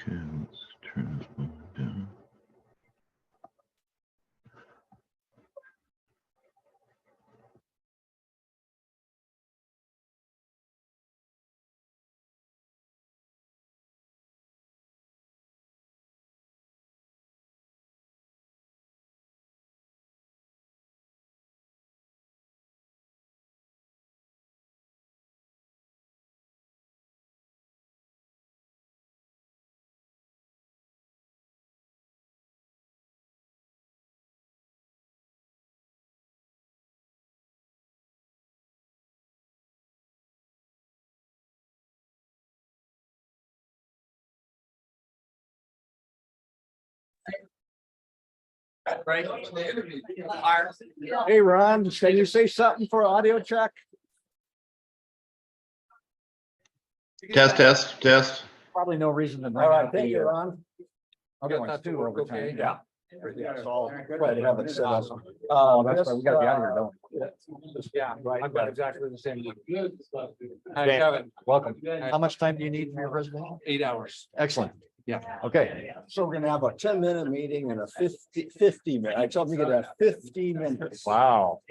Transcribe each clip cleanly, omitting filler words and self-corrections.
Okay, let's turn this one down. Hey, Ron, can you say something for audio check? Test. Probably no reason to. All right, thank you, Ron. Other ones too over time. Yeah. Yeah, so I'll try to have it set up. Oh, that's right, we gotta be out of here, don't we? Yeah, Right. I've got exactly the same. Hi, Dan, Kevin. welcome. How much time do you need for your presentation? 8 hours. Excellent. Yeah. Okay, so we're gonna have a 10-minute meeting and a 50 minute. I told them you could have 50 minutes. Wow.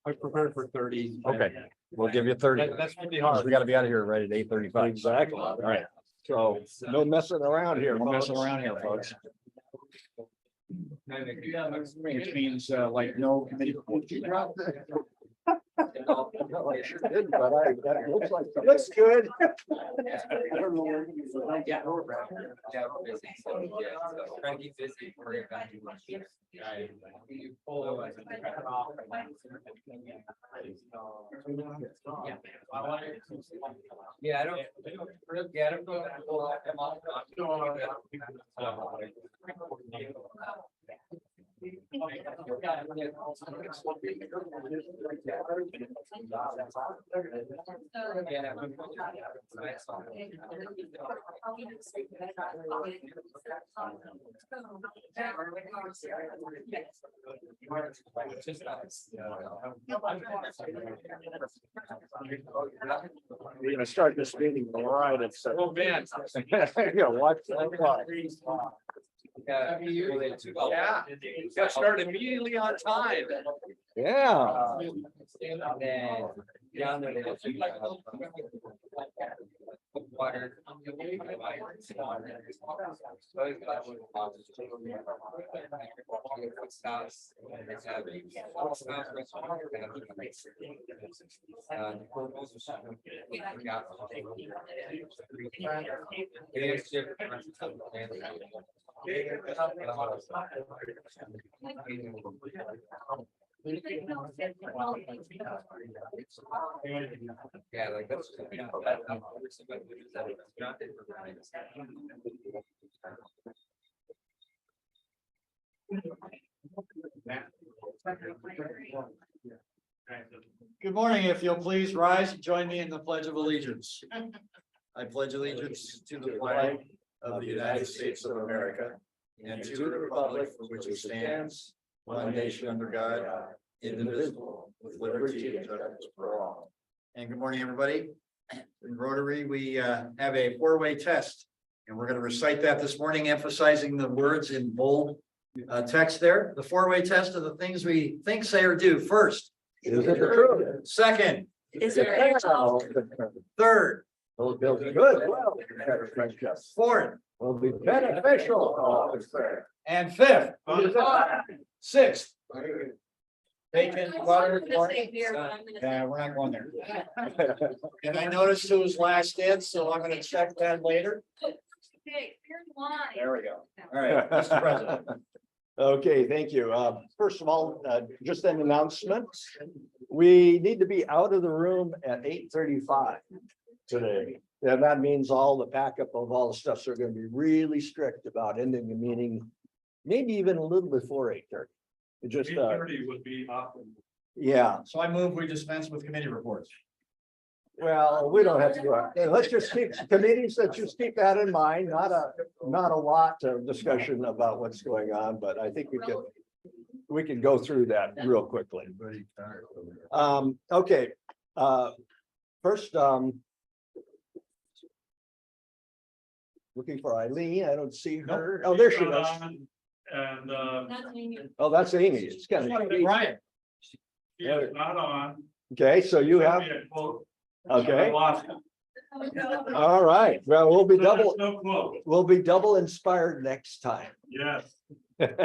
I prepared for 30. Okay, we'll give you 30. That's pretty We hard. gotta be out of here right at 8:35. Exactly. All right. So no messing around here. No messing around here, folks. Which means like no committee. Looks good. Yeah, I don't. Yeah, I don't We're gonna start this meeting right at 7. Oh, man. Yeah, watch that clock. Yeah, got started immediately on time. Yeah. Yeah, like that's. Good morning. If you'll please rise and join me in the Pledge of Allegiance. I pledge allegiance to the flag of the United States of America and to the republic for which it stands, one nation under God, indivisible, with liberty and justice for all. And good morning, everybody. In Rotary, we have a 4-way test, and we're going to recite that this morning, emphasizing the words in bold text there. The 4-way test of the things we think, say, or do. First, is it the truth? Second, Is it actual? third, Will it be good? Well, fourth, will be beneficial. and fifth. Sixth. Bacon, butter, pork. Yeah, we're not going there. And I noticed who was last in, so I'm gonna check that later. There we go. All right, Mr. President. Okay, thank you. First of all, just an announcement. We need to be out of the room at 8:35 today. And that means all the backup of all the stuff. So we're going to be really strict about ending the meeting, maybe even a little before 8:30. It just, 8:30 would be awesome. yeah, So I move we dispense with committee reports. well, we don't have to do it. Let's just keep committees, let's just keep that in mind, not a lot of discussion about what's going on, but I think we can go through that real quickly. Okay, first, Looking for Eileen. I don't see her. Oh, there she is. And Oh, that's Amy. It's kind of. Brian. she is not on. Okay, so you have, Sent me a quote. okay, I lost it. all right. Well, we'll be So there's double, no quote. we'll be double inspired next time. Yes. Good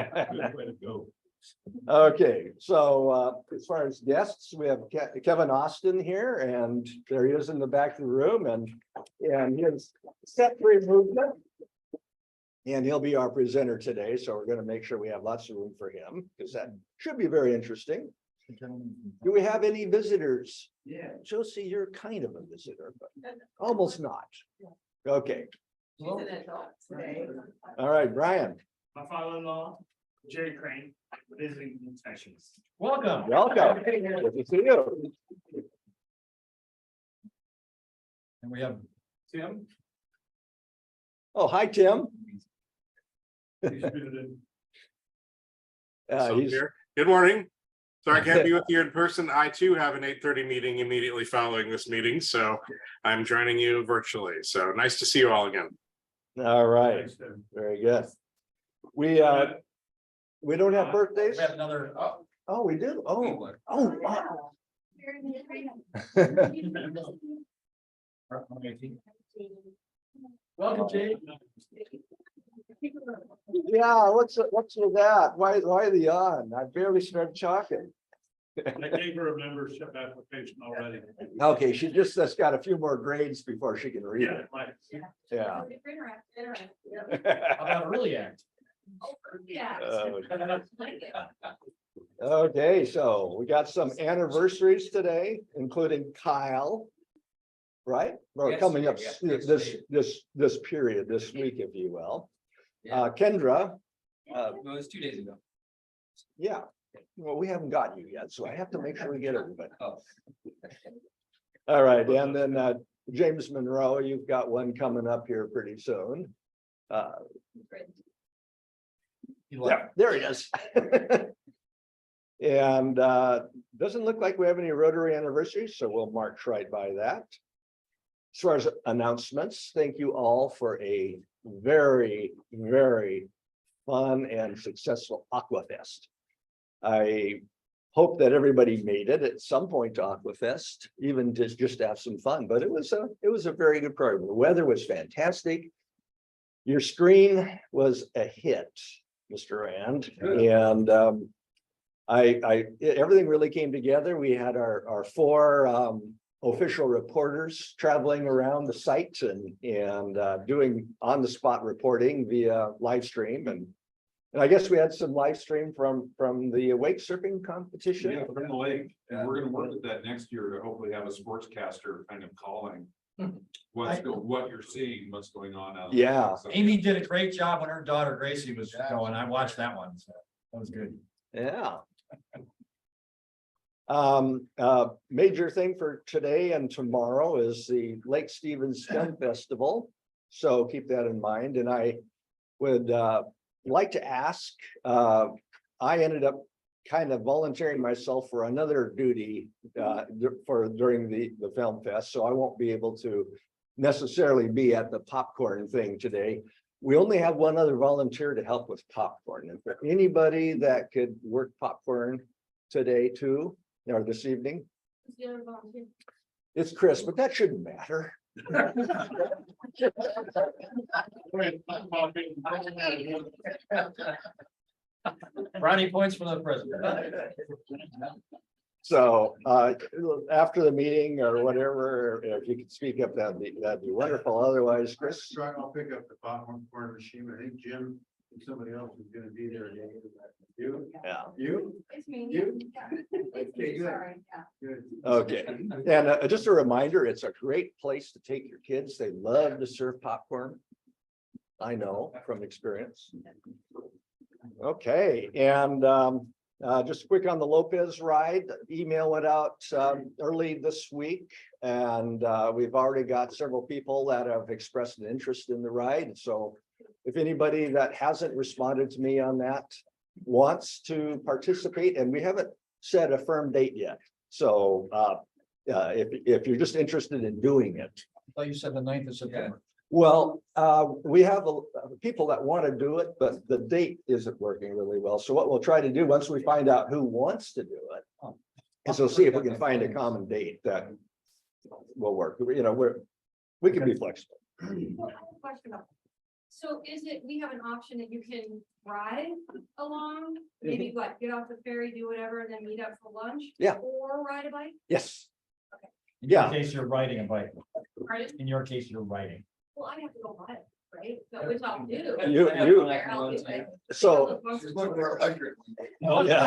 way to go. Okay, so as far as guests, we have Kevin Austin here, and there he is in the back of the room, and his step three movement. And he'll be our presenter today, so we're going to make sure we have lots of room for him, because that should be very interesting. Do we have any visitors? Yeah, Josie, you're kind of a visitor, but almost not. Okay, all right, Brian, My father-in-law, Jerry Crane, visiting inspections. Welcome. welcome. Good to see you. And we have Tim. Oh, hi, Tim. He's been So He's, here. Good morning. Sorry I can't be with you in person. I too have an 8:30 meeting immediately following this meeting, so I'm joining you virtually. So nice to see you all again. all right, Thanks, Tim. very good. We don't have birthdays? we have another. Oh, we do? Oh, oh, wow. Welcome, Jay. Yeah, what's with that? Why the yawn? I barely started talking. I gave her a membership application already. Okay, she just has got a few more grades before she can read Yeah, it. like, Yeah. How about really act? Okay, so we got some anniversaries today, including Kyle. Right? Or Yes, coming up yes, this period, this week, if you will. Yeah. Kendra, It was 2 days ago. yeah, well, we haven't got you yet, so I have to make sure we get everybody. Oh. All right, and then James Monroe, you've got one coming up here pretty soon. Yeah, there he is. And doesn't look like we have any Rotary anniversaries, so we'll march right by that. As far as announcements, thank you all for a very, very fun and successful Aquafest. I hope that everybody made it at some point to Aquafest, even to just have some fun, but it was a very good program. The weather was fantastic. Your screen was a hit, Mr. Rand, and everything really came together. We had our four official reporters traveling around the site and doing on the spot reporting via live stream, and I guess we had some live stream from the wake surfing competition. Yeah, from the lake, and we're gonna work with that next year to hopefully have a sportscaster kind of calling. What you're seeing, what's going on out. Yeah. So- Amy did a great job when her daughter Gracie was going. I watched that one, so that was good. Yeah. Major thing for today and tomorrow is the Lake Stevens Film Festival. So keep that in mind. And I would like to ask, I ended up kind of volunteering myself for another duty during the film fest. So I won't be able to necessarily be at the popcorn thing today. We only have one other volunteer to help with popcorn. If there anybody that could work popcorn today too, or this evening, it's Chris, but that shouldn't matter. Brownie points for the president. So after the meeting or whatever, if you could speak up, that'd be wonderful. Otherwise, Chris. I'll pick up the popcorn machine. I think Jim and somebody else is gonna be there. You? Yeah. You? It's me. You? Okay, good. Sorry, yeah. Good. Okay, and just a reminder, it's a great place to take your kids. They love to serve popcorn. I know from experience. Okay, and just quick on the Lopez ride, email went out early this week. And we've already got several people that have expressed an interest in the ride. So if anybody that hasn't responded to me on that wants to participate, and we haven't set a firm date yet. So if you're just interested in doing it. I thought you said the 9th of September. Well, we have people that want to do it, but the date isn't working really well. So what we'll try to do, once we find out who wants to do it, is we'll see if we can find a common date that will work. You know, we can be flexible. Question about- So is it, we have an option that you can ride along, maybe what, get off the ferry, do whatever, and then meet up for lunch? Yeah. Or ride a bike? Yes. In your Yeah. case, you're riding a bike. Pardon? In your case, you're riding. Well, I have to go ride, right? So which I'll do. You- I'll do it. So, Oh, yeah.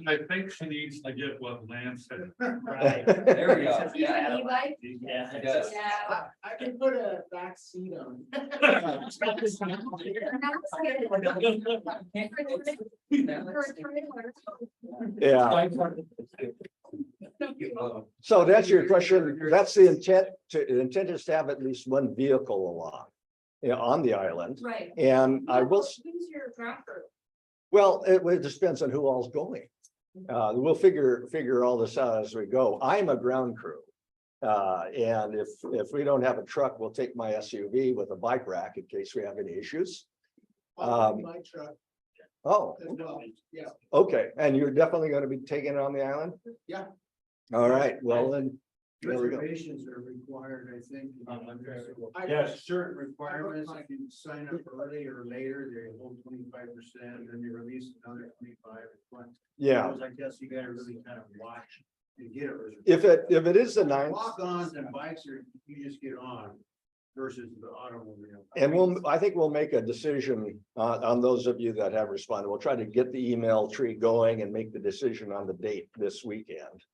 I think she needs to get what Lance said. There we go. You have an e-bike? Yeah, it does. Yeah. I can put a back seat on. Yeah. So to answer your question, that's the intent. The intent is to have at least one vehicle along, on the island. Right. And I will, Who's your ground crew? well, it just depends on who all's going. We'll figure all this out as we go. I'm a ground crew. And if we don't have a truck, we'll take my SUV with a bike rack in case we have any issues. My truck Oh, as well, yeah. okay. And you're definitely going to be taking it on the island? Yeah. All right, well then, there we go. Reservations are required, I think. Yes. Certain requirements, if you sign up early or later, they hold 25%, and then they release another 25. Yeah, I guess you gotta really kind of watch and get a reservation. if it is the 9th, Walk-ons and bikes are, you just get on versus the automobile. and I think we'll make a decision on those of you that have responded. We'll try to get the email tree going and make the decision on the date this weekend.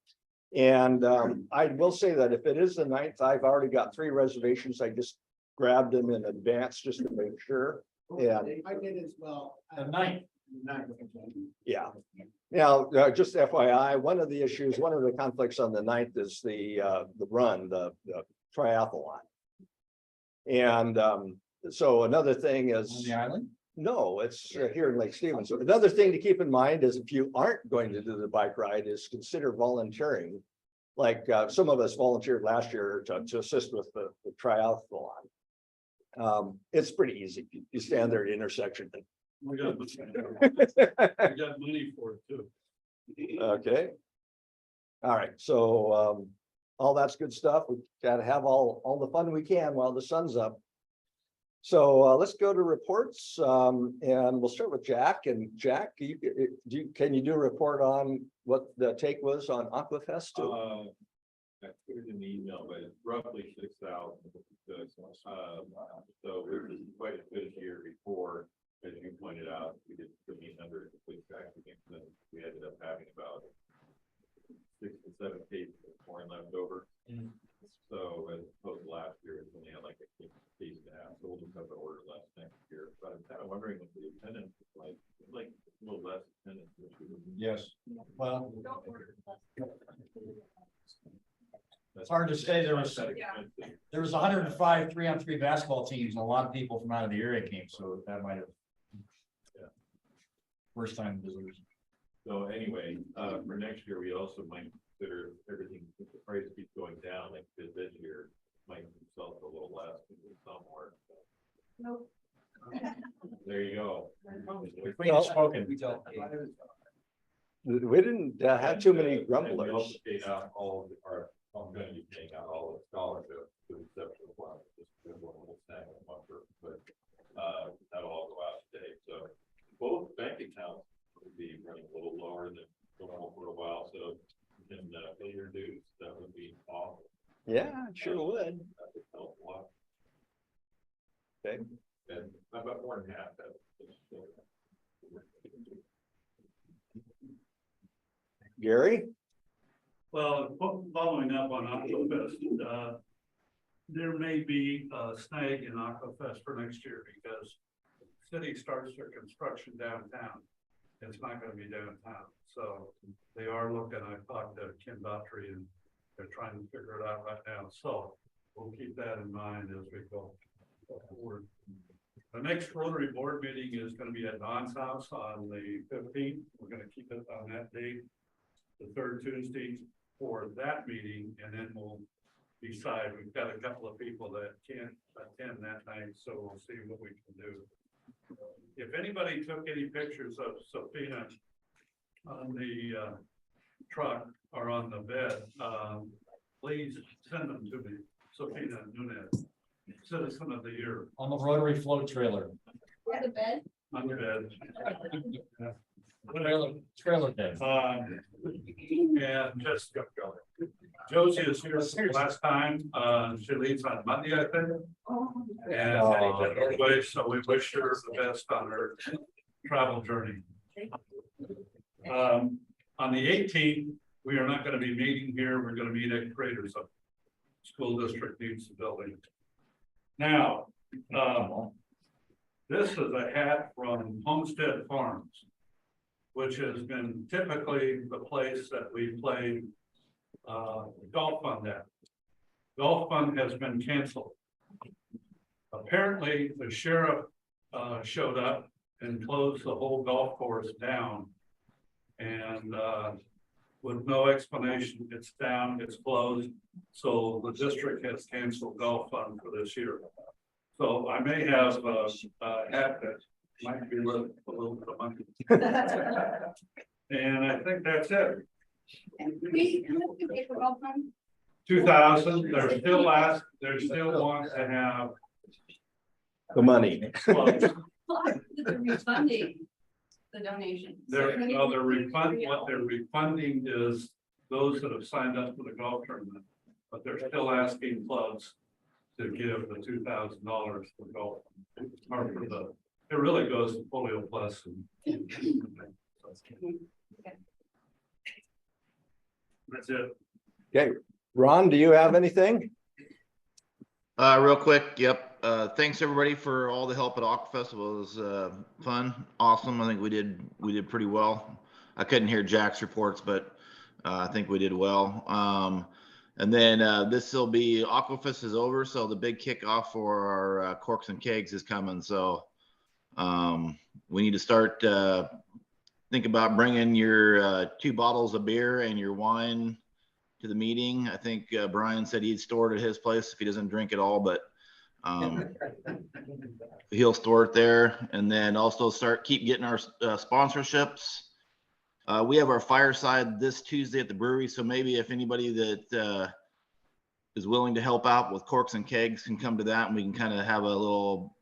And I will say that if it is the 9th, I've already got 3 reservations. I just grabbed them in advance just to make sure. Yeah. I did as well. The 9th. Yeah. Now, just FYI, one of the conflicts on the 9th is the run, the triathlon. And so another thing On is, the island? no, it's here in Lake Stevens. So another thing to keep in mind is if you aren't going to do the bike ride is consider volunteering. Like some of us volunteered last year to assist with the triathlon. It's pretty easy. You stand there at the intersection. We got money for it too. Okay. All right, so all that's good stuff. We gotta have all the fun we can while the sun's up. So let's go to reports, and we'll start with Jack. And Jack, can you do a report on what the take was on Aquafest too? I put it in the email, but it's roughly 6,000. So it was quite a good year before, as you pointed out, we did 1,300 complete track games, and we ended up having about 6 to 7 cases of corn left over. So as opposed to last year, it's only had like a case and a half, so we'll just have to order less next year. But I'm kind of wondering what the attendance is like a little less attendance this year. Yes. Well, Don't order less. it's hard to say. There was 105 3-on-3 basketball teams, and a lot of people from out of the area came, so that might have. Yeah. First time visitors. So anyway, for next year, we also might consider everything, if the price keeps going down, like this year, might sell a little less somewhere. Nope. There you go. Clean spoken. We don't. We didn't have too many And we grumblers. also paid out all of our, I'm gonna be paying out all the scholarships to the exception of one, just one little snack on one person, but that'll all go out today. So both bank accounts will be running a little lower than normal for a while, so you can pay your dues. That would be awesome. Yeah, it sure would. That would help a lot. Okay. And about more than half that. Gary? Well, following up on Aquafest, there may be a snag in Aquafest for next year because the city starts their construction downtown. It's not gonna be downtown, so they are looking, I talked to Kim Daughtry and they're trying to figure it out right now, so we'll keep that in mind as we go forward. The next Rotary Board meeting is gonna be at Don's house on the 15th. We're gonna keep it on that date, the third Tuesday for that meeting, and then we'll decide. We've got a couple of people that can't attend that night, so we'll see what we can do. If anybody took any pictures of Sophia on the truck or on the bed, please send them to me. Sophia Nunez, Citizen of the Year, On the rotary float trailer. For the bed? on the bed. Trailer day. And just Josie is here last time. She leaves on Monday, I think. And anyway, so we wish her the best on her travel journey. On the 18th, we are not going to be meeting here. We're going to meet at Craters. School district needs the building. Now, this is a hat from Homestead Farms, which has been typically the place that we play golf fund at. Golf fund has been canceled. Apparently, the sheriff showed up and closed the whole golf course down. And with no explanation, it's down, it's closed. So the district has canceled golf fund for this year. So I may have a hat that might be worth a little bit of money. And I think that's it. How much do you pay for golf fund? 2,000, they're still want to have. The money. Well, They're refunding the donation. they're what they're refunding is those that have signed up for the golf tournament, but they're still asking clubs to give the $2,000 for golf. Or for the, it really goes to Polio Plus. And that's it. Okay, Ron, do you have anything? Real quick, yep. Thanks everybody for all the help at Aquafest. It was fun, awesome. I think we did pretty well. I couldn't hear Jack's reports, but I think we did well. And then this will be Aquafest is over, so the big kickoff for our corks and kegs is coming. So we need to start think about bringing your 2 bottles of beer and your wine to the meeting. I think Brian said he'd store it at his place if he doesn't drink it all, but he'll store it there. And then also keep getting our sponsorships. We have our fireside this Tuesday at the brewery, so maybe if anybody that is willing to help out with corks and kegs can come to that, and we can kind of have a little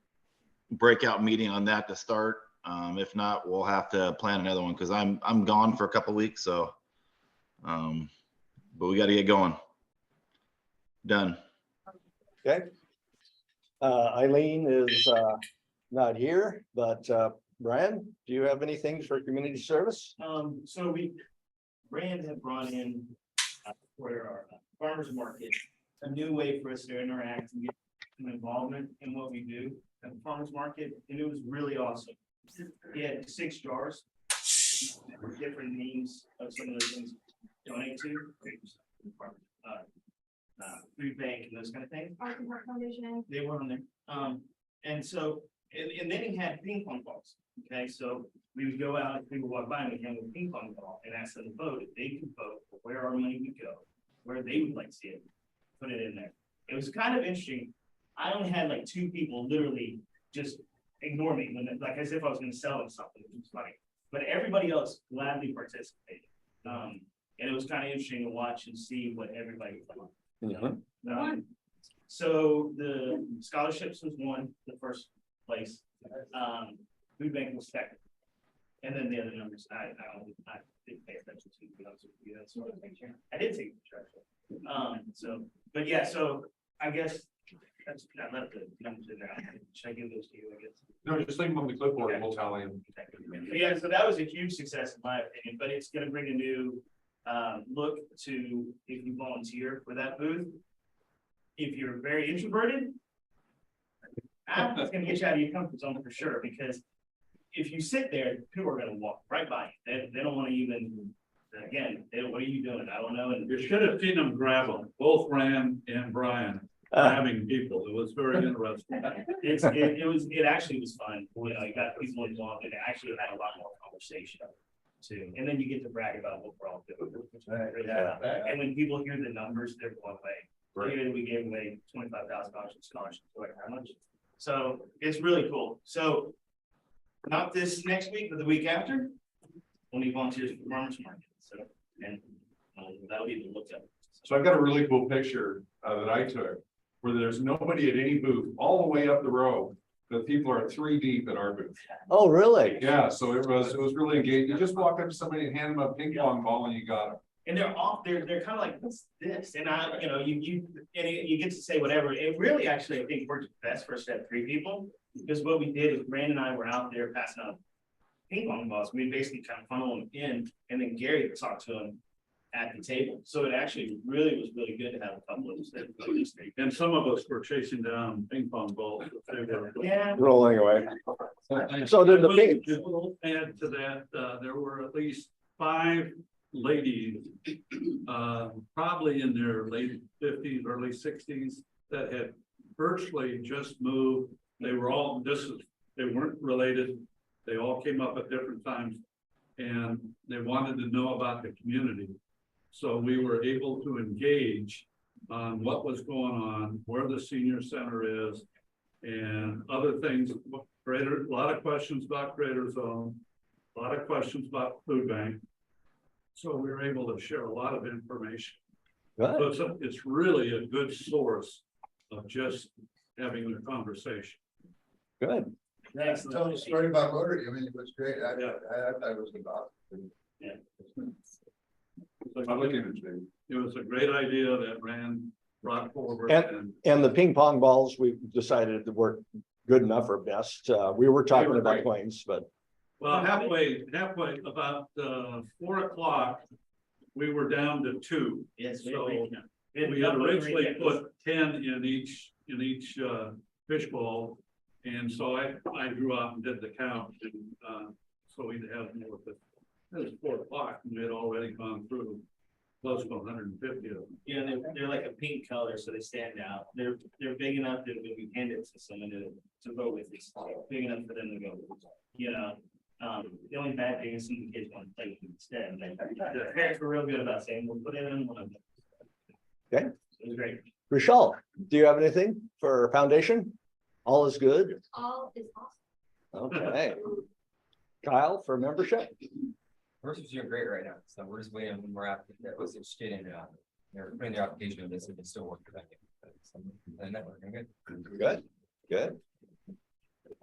breakout meeting on that to start. If not, we'll have to plan another one because I'm gone for a couple weeks. So, but we got to get going. Done. Okay. Eileen is not here, but Brian, do you have anything for community service? So Brand had brought in for our farmers market, a new way for us to interact and get some involvement in what we do at the farmers market, and it was really awesome. He had 6 jars, different names of some of the things to donate to, food bank and those kind of things. Art and Heart Foundation. They were on there. And so, and then he had ping pong balls. Okay, so we would go out, people walk by and we'd hand them a ping pong ball and ask them to vote. If they could vote for where our money would go, where they would like to see it, put it in there. It was kind of interesting. I only had like 2 people literally just ignore me when, like, as if I was going to sell them something. It was funny, but everybody else gladly participated. And it was kind of interesting to watch and see what everybody thought. So the scholarships was the first place. Food bank was second, and then the other numbers I didn't pay attention to. Be honest with you, that's sort of I did take the treasure. So, but yeah, so I guess that's I left the numbers in there. Should I give those to you? I guess. No, just leave them on the clipboard and we'll tally them. Yeah, so that was a huge success in my opinion, but it's going to bring a new look to if you volunteer for that booth. If you're very introverted, it's going to get you out of your comfort zone for sure, because if you sit there, people are going to walk right by you. They don't want to even, again, what are you doing? I don't know. And You should have seen them grab them, both Rand and Brian, grabbing people. It was very interesting. it actually was fun. You know, you got people involved and it actually had a lot more conversation too. And then you get to brag about what we're all doing. And when people hear the numbers, they're blown away. Right. And we gave away $25,000 in scholarships, like how much? So it's really cool. So not this next week, but the week after, we'll need volunteers for the farmers market. So, and that'll be the look up. So I've got a really cool picture that I took where there's nobody at any booth all the way up the road. The people are 3 deep at our booth. Oh, really? Yeah, so it was really engaging. You just walk up to somebody and hand them a ping pong ball and you got them. And they're off, they're kind of like, what's this? And you get to say whatever. It really actually, I think, works best for step 3 people. Because what we did is Brandon and I were out there passing out ping pong balls. We basically kind of funnel them in, and then Gary talked to him at the table. So it actually really was really good to have a couple of step 3. And some of us were chasing down ping pong balls. Yeah. Rolling away. So did the pink. Add to that, there were at least 5 ladies, probably in their late 50s, early 60s, that had virtually just moved. They were all, they weren't related. They all came up at different times and they wanted to know about the community. So we were able to engage on what was going on, where the senior center is, and other things. A lot of questions about Greater Zone, a lot of questions about food bank. So we were able to share a lot of information. Good. So it's really a good source of just having a conversation. Good. Thanks. Tell me a story about Rotary. I mean, it was great. I thought it was about. Yeah. Public imagery. It was a great idea that Rand brought forward. And the ping pong balls, we decided that were good enough or best. We were talking about coins, but. Well, halfway, about 4 o'clock, we were down to 2. Yes. So we had originally put 10 in each fishbowl. And so I drew out and did the count, and so we'd have more, but it was 4 o'clock and we had already gone through close to 150 of them. Yeah, they're like a pink color, so they stand out. They're big enough that when we hand it to someone to vote with, it's big enough for them to go. You know, the only bad thing is some of the kids want to play with them instead. The parents were real good about saying, we'll put it in one of them. Okay. It was great. Rochelle, do you have anything for foundation? All is good? All is awesome. Okay. Kyle, for membership? First is doing great right now, so we're just waiting on more applicants that was interested in, they're putting their application in this, and they still work for that. And that working good. Good, good.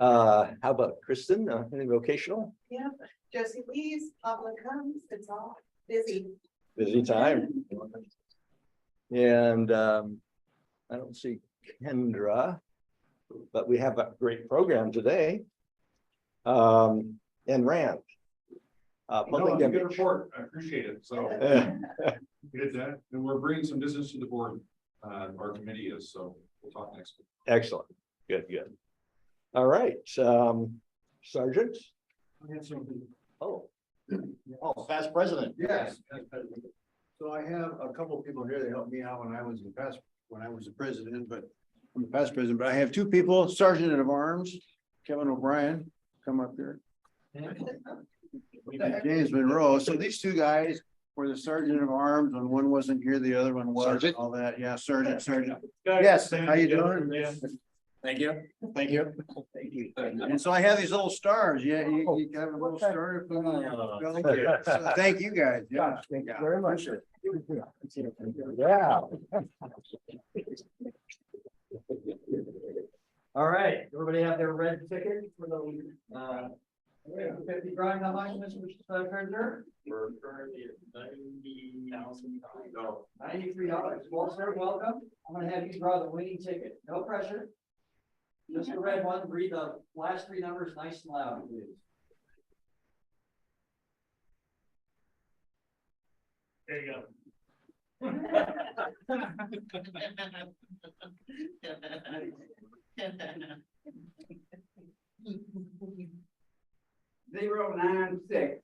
How about Kristen, any vocational? Yeah, Josie leaves, Pablo comes, it's all busy. Busy time. And I don't see Kendra, but we have a great program today. And Rand. Public Good image. report. I appreciate it. So good that, and we're bringing some business to the board. Our committee is, so we'll talk next week. Excellent. Good, good. All right, Sergeant. Oh, past president. Yes. So I have a couple of people here that helped me out when I was the president, but I'm the past president, but I have 2 people, Sergeant of Arms, Kevin O'Brien, come up here. James Monroe. So these 2 guys were the Sergeant of Arms, and one wasn't here, the other one was, Sergeant? all that. Yeah, Sergeant. Yes, how you doing? Thank you. Thank you. Thank you. And so I have these little stars. Yeah, you got a little star. So thank you guys. Yeah. Thank you very much. Yeah. All right, everybody have their red ticket for the 50 drawing. How much, Mr. Treasurer? We're currently at $90,000. $93. Well, sir, welcome. I'm gonna have you draw the winning ticket. No pressure. Just the red one. Read the last 3 numbers nice and loud, please. There you go. $096.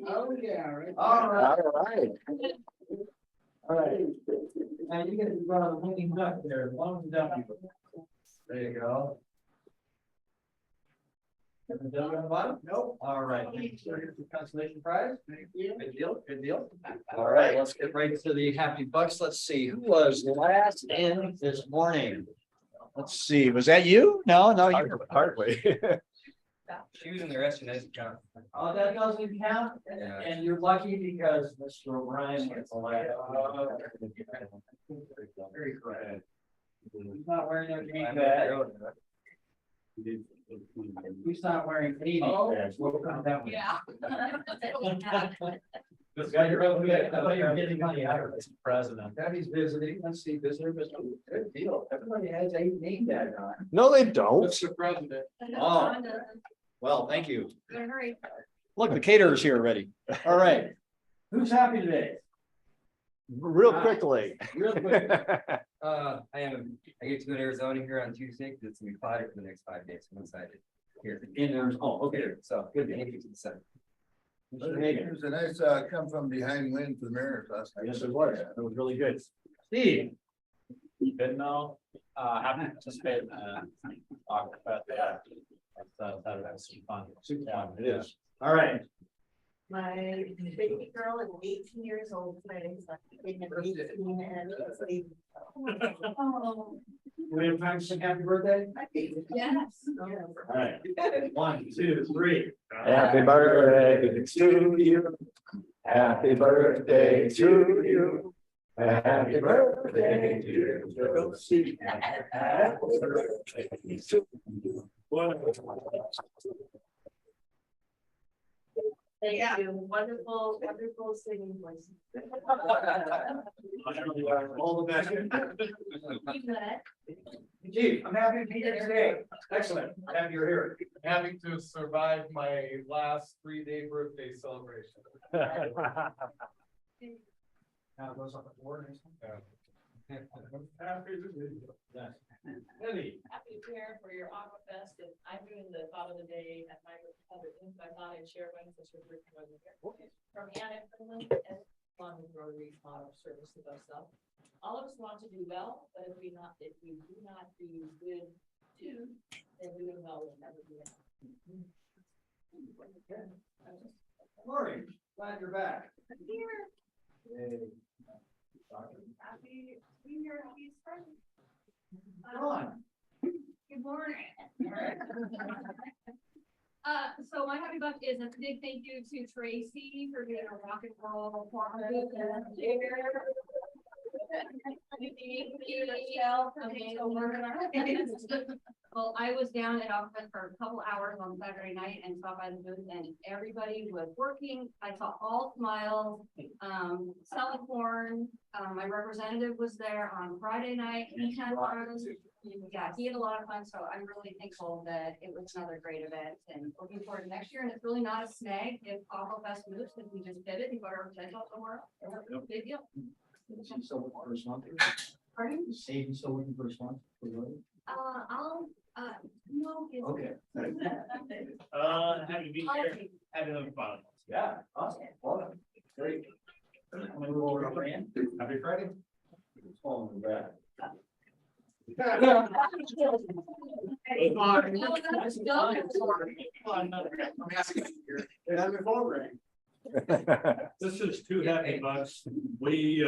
Oh, yeah, right. All right. All right. Now you get to draw the winning duck there, one duck. There you go. Nope. All right. Consolation prize. Thank you. Good deal, good deal. All right, let's get right to the happy bucks. Let's see, who was last in this morning? Let's see, was that you? No, you. Hardly. She was in the rest of the account. Oh, that doesn't count, Yeah. and you're lucky because Mr. O'Brien gets the last. Very correct. He's not wearing no name badge. He's not wearing any name badge. We'll come down. Yeah. This guy, you're getting money out of this president. He's visiting, let's see, visitor, good deal. Everybody has a name badge on. No, they don't. Mr. President. Oh, well, thank you. Better hurry. Look, the caterer's here already. All right. Who's happy today? Real quickly. Real quick. I get to go to Arizona here on Tuesday, because it's gonna be cloudy for the next 5 days, I'm excited. Here, In there, oh, okay. so good to meet you to the center. Mr. Hagan. It was a nice, come from behind win for the Mariners last night. Yes, it was. It was really good. Steve. Good now, happy to participate in, Aquafest, that was some fun. Super fun, it is. All right. My baby girl is 18 years old today. So I'm 18 and it's like, oh, We have time to sing happy birthday? Yes. All right. 1, 2, 3. Happy birthday to you. Happy birthday to you. Happy birthday to you. Happy birthday to you. thank you. Wonderful, wonderful singing voice. All the best. You bet. Chief, I'm happy to be here today. Excellent. I'm happy you're here. Happy to survive my last 3-day birthday celebration. Now it goes on the board. Happy to be here. Yes. Eddie. Happy to be here for your Aquafest, and I'm doing the thought of the day at my other things. I thought I'd share one since you're here. From Anna Finland and on the Rotary Model Service of us stuff. All of us want to do well, but if we do not do good too, then doing well will never be enough. Lori, glad you're back. Here. Hey. Happy to be here. Happy spring. Come on. Good morning. So my happy buck is a big thank you to Tracy for doing a rock and roll. Well, I was down at Aquafest for a couple hours on Saturday night and stopped by the booth, and everybody was working. I saw all smiles, selling corn. My representative was there on Friday night. He had fun. Yeah, he had a lot of fun, so I'm really thankful that it was another great event and looking forward to next year. And it's really not a snag if Aquafest moves, because we just did it and got our potential somewhere else. Big deal. Pardon? Save so looking for a sponsor. I'll, no. it's- Okay. Happy to be here, have another fun. Yeah, awesome. Well, great. I'm gonna go over to Fran. Happy Friday. Oh, back. Oh, that's done. This is two happy bucks. We,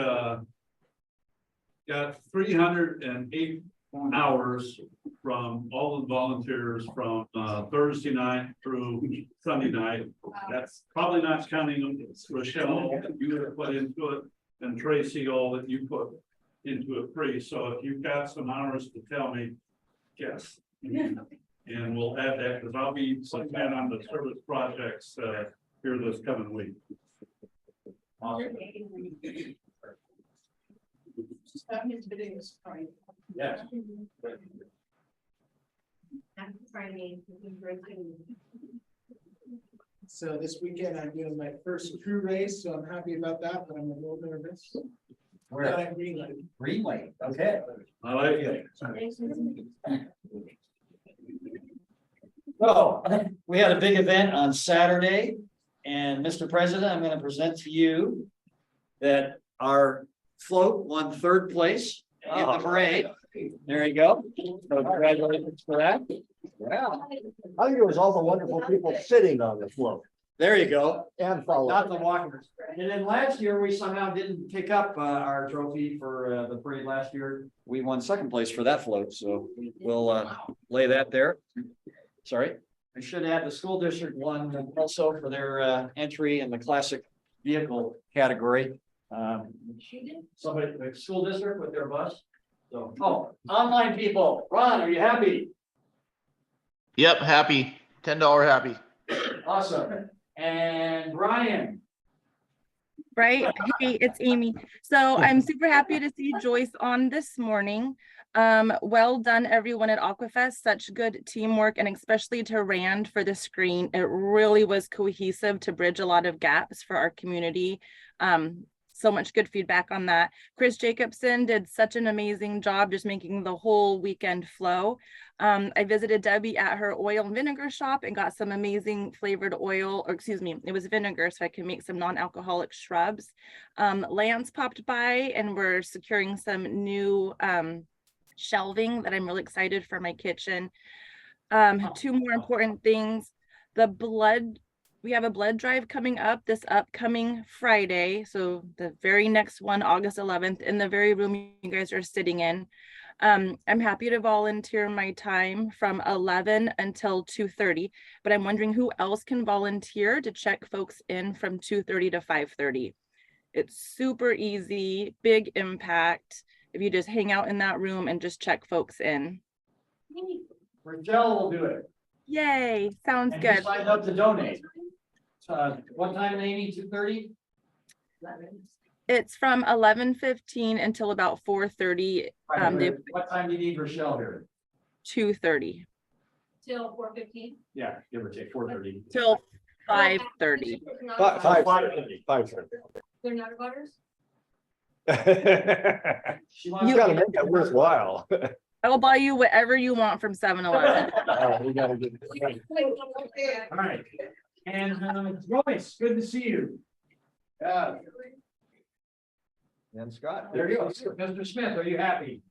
got 308 hours from all the volunteers from, Thursday night through Sunday night. That's probably not counting Rochelle, that you have put into it, and Tracy, all that you put into it free. So if you've got some hours to tell me, yes. And we'll add that, because I'll be sometime on the service projects, here this coming week. Awesome. Yes. Happy Friday. So this weekend I'm doing my first crew race, so I'm happy about that, but I'm a little nervous. Where? Greenway, okay. I like it. So, we had a big event on Saturday, and Mr. President, I'm gonna present to you that our float won 3rd place in the parade. There you go. So congratulations for that. Yeah, I think it was all the wonderful people sitting on the float There you go. and following. Not the walkers. And then last year, we somehow didn't pick up our trophy for the parade last year. We won second place for that float, so we'll lay that there. Sorry, I should add the school district won also for their entry in the classic vehicle category. Somebody, the school district with their bus. So, oh, online people, Ron, are you happy? Yep, happy, $10 happy. Awesome. And Brian. Right? Hey, it's Amy. So I'm super happy to see Joyce on this morning. Well done, everyone at Aquafest. Such good teamwork, and especially to Rand for the screen. It really was cohesive to bridge a lot of gaps for our community. So much good feedback on that. Chris Jacobson did such an amazing job just making the whole weekend flow. I visited Debbie at her oil and vinegar shop and got some amazing flavored oil, or excuse me, it was vinegar, so I can make some non-alcoholic shrubs. Lance popped by and we're securing some new shelving that I'm really excited for my kitchen. Two more important things. We have a blood drive coming up this upcoming Friday. So the very next one, August 11th, in the very room you guys are sitting in. I'm happy to volunteer my time from 11 until 2:30, but I'm wondering who else can volunteer to check folks in from 2:30 to 5:30. It's super easy, big impact if you just hang out in that room and just check folks in. Rachel will do it. Yay, sounds And good. you signed up to donate. What time, Amy? 2:30? It's from 11:15 until about 4:30. What time do you need Rochelle here? 2:30 Till 4:15. Yeah, give or take 4:30. till 5:30. 5:30. They're not butters? You gotta make it worthwhile. I will buy you whatever you want from 7-Eleven. We gotta get All right. And Joyce, good to see you. Yeah. And Scott. There you go. Mr. Smith, are you happy?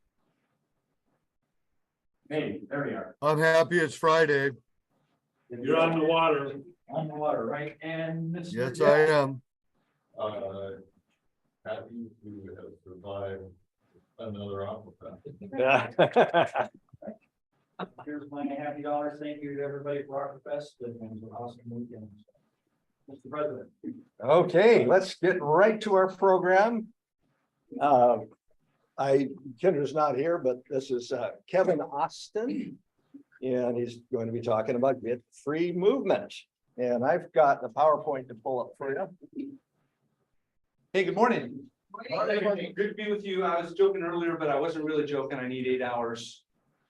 Hey, there we are. I'm happy it's Friday. You're on the water. On the water, right? And Mr. Yes, I am. Happy to have survived another Aquafest. Here's my $50. Thank you to everybody for Aquafest. It was an awesome weekend. Mr. President. Okay, let's get right to our program. Kendra's not here, but this is Kevin Austin. And he's going to be talking about Get Free Movement. And I've got the PowerPoint to pull up for you. Hey, good morning. Good to be with you. I was joking earlier, but I wasn't really joking. I need 8 hours.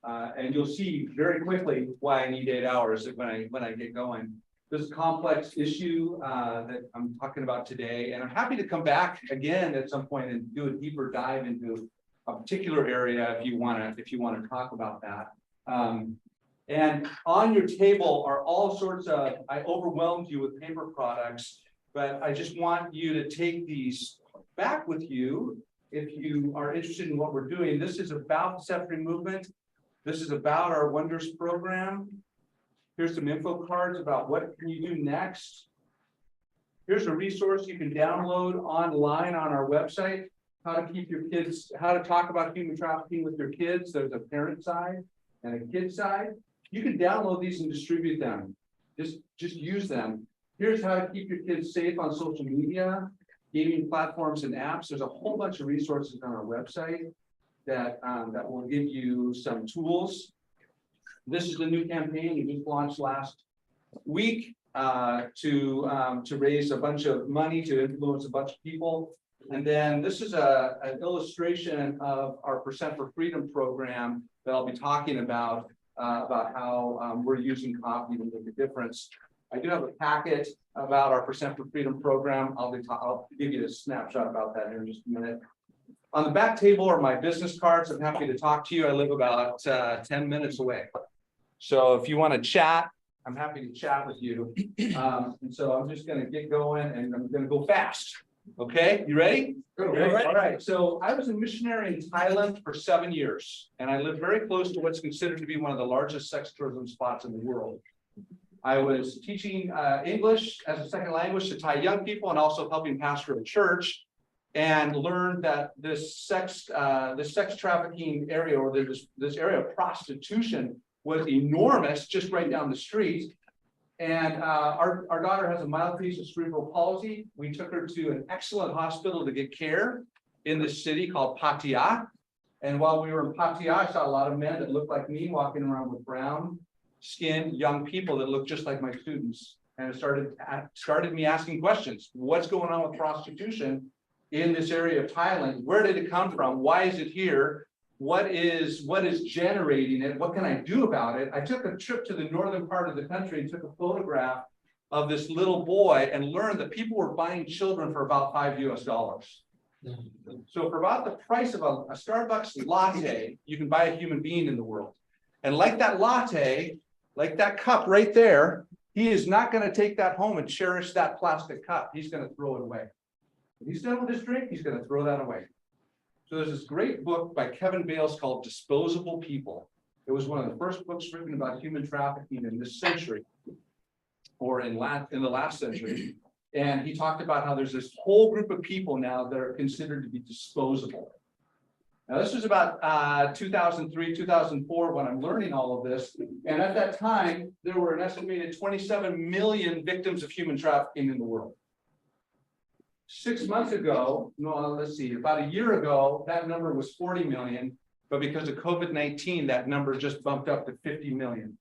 And you'll see very quickly why I need 8 hours when I get going. This is a complex issue that I'm talking about today, and I'm happy to come back again at some point and do a deeper dive into a particular area if you want to talk about that. And on your table are all sorts of, I overwhelmed you with paper products, but I just want you to take these back with you if you are interested in what we're doing. This is about Set-Free Movement. This is about our Wonders program. Here's some info cards about what can you do next. Here's a resource you can download online on our website, how to talk about human trafficking with your kids. There's a parent side and a kid side. You can download these and distribute them. Just use them. Here's how to keep your kids safe on social media, gaming platforms and apps. There's a whole bunch of resources on our website that will give you some tools. This is the new campaign we just launched last week to raise a bunch of money to influence a bunch of people. And then this is an illustration of our Percent for Freedom program that I'll be talking about how we're using coffee to make a difference. I do have a packet about our Percent for Freedom program. I'll give you a snapshot about that here in just a minute. On the back table are my business cards. I'm happy to talk to you. I live about 10 minutes away. So if you want to chat, I'm happy to chat with you. And so I'm just going to get going and I'm going to go fast. Okay, you ready? Ready. All right, so I was a missionary in Thailand for 7 years, and I lived very close to what's considered to be one of the largest sex tourism spots in the world. I was teaching English as a second language to Thai young people and also helping pastor a church, and learned that this sex trafficking area, or this area of prostitution, was enormous just right down the street. And our daughter has a mild case of cerebral palsy. We took her to an excellent hospital to get care in this city called Pattaya. And while we were in Pattaya, I saw a lot of men that looked like me walking around with brown skinned young people that looked just like my students. And it started me asking questions. What's going on with prostitution in this area of Thailand? Where did it come from? Why is it here? What is generating it? What can I do about it? I took a trip to the northern part of the country and took a photograph of this little boy and learned that people were buying children for about $5 US. So for about the price of a Starbucks latte, you can buy a human being in the world. And like that latte, like that cup right there, he is not going to take that home and cherish that plastic cup. He's going to throw it away. When he's done with his drink, he's going to throw that away. So there's this great book by Kevin Bales called Disposable People. It was one of the first books written about human trafficking in this century, or in the last century. And he talked about how there's this whole group of people now that are considered to be disposable. Now, this was about 2003, 2004 when I'm learning all of this. And at that time, there were an estimated 27 million victims of human trafficking in the world. 6 months ago, about a year ago, that number was 40 million, but because of COVID-19, that number just bumped up to 50 million.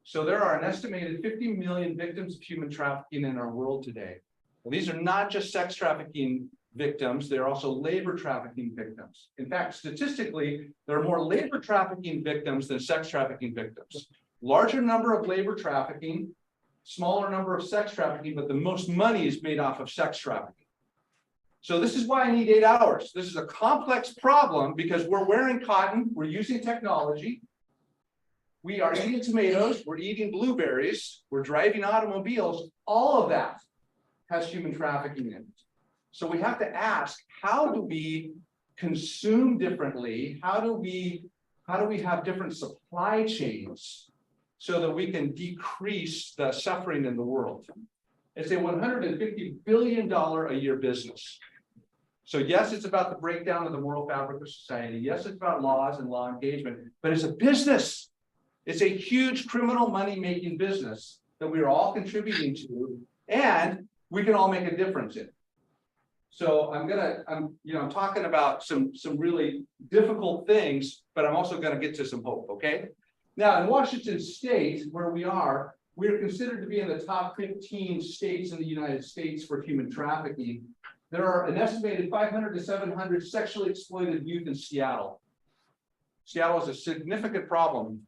So there are an estimated 50 million victims of human trafficking in our world today. Well, these are not just sex trafficking victims, they're also labor trafficking victims. In fact, statistically, there are more labor trafficking victims than sex trafficking victims. Larger number of labor trafficking, smaller number of sex trafficking, but the most money is made off of sex trafficking. So this is why I need 8 hours. This is a complex problem because we're wearing cotton, we're using technology, we are eating tomatoes, we're eating blueberries, we're driving automobiles. All of that has human trafficking in it. So we have to ask, how do we consume differently? How do we have different supply chains so that we can decrease the suffering in the world? It's a $150 billion a year business. So yes, it's about the breakdown of the moral fabric of society. Yes, it's about laws and law engagement, but it's a business. It's a huge criminal money-making business that we are all contributing to, and we can all make a difference in. So I'm talking about some really difficult things, but I'm also going to get to some hope, okay? Now, in Washington State, where we are considered to be in the top 15 states in the United States for human trafficking. There are an estimated 500 to 700 sexually exploited youth in Seattle. Seattle is a significant problem.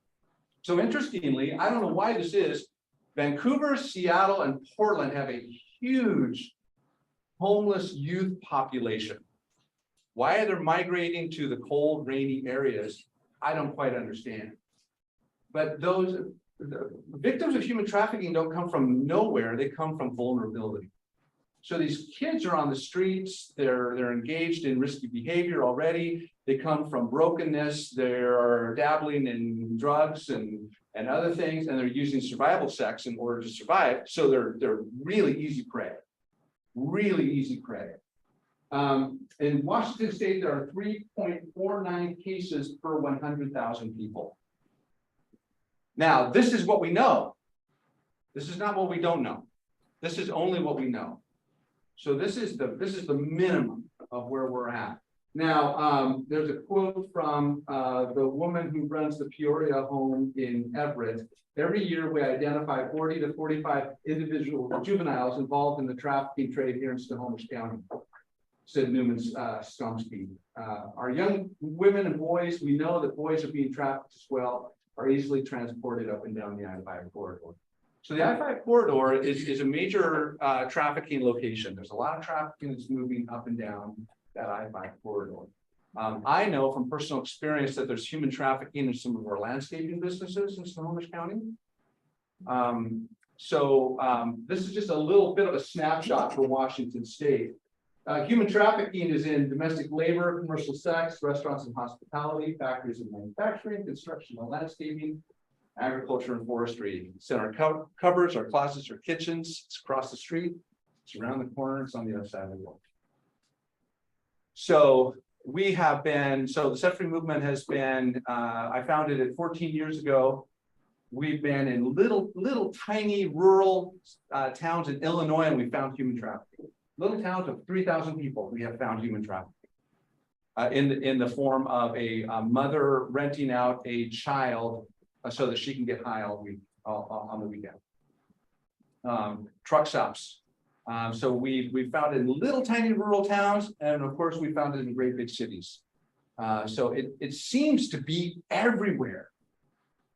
So interestingly, I don't know why this is, Vancouver, Seattle, and Portland have a huge homeless youth population. Why are they migrating to the cold, rainy areas? I don't quite understand. But the victims of human trafficking don't come from nowhere, they come from vulnerability. So these kids are on the streets, they're engaged in risky behavior already, they come from brokenness, they're dabbling in drugs and other things, and they're using survival sex in order to survive. So they're really easy prey, really easy prey. In Washington State, there are 3.49 cases per 100,000 people. Now, this is what we know. This is not what we don't know. This is only what we know. So this is the minimum of where we're at. Now, there's a quote from the woman who runs the Peoria home in Everett. Every year we identify 40 to 45 individual juveniles involved in the trafficking trade here in Snohomish County, said Newman Stomsky. Our young women and boys, we know that boys are being trafficked as well, are easily transported up and down the I-5 corridor. So the I-5 corridor is a major trafficking location. There's a lot of trafficking that's moving up and down that I-5 corridor. I know from personal experience that there's human trafficking in some of our landscaping businesses in Snohomish County. This is just a little bit of a snapshot for Washington State. Human trafficking is in domestic labor, commercial sex, restaurants and hospitality, factories and manufacturing, construction and landscaping, agriculture and forestry. It's in our cupboards, our closets, our kitchens. It's across the street. It's around the corner. It's on the other side of the world. So we have been, so the set-free movement has been, I founded it 14 years ago. We've been in little tiny rural towns in Illinois, and we found human trafficking. Little towns of 3,000 people, we have found human trafficking in the form of a mother renting out a child so that she can get high all week on the weekend. Truck stops. So we found it in little tiny rural towns, and of course we found it in great big cities. So it seems to be everywhere.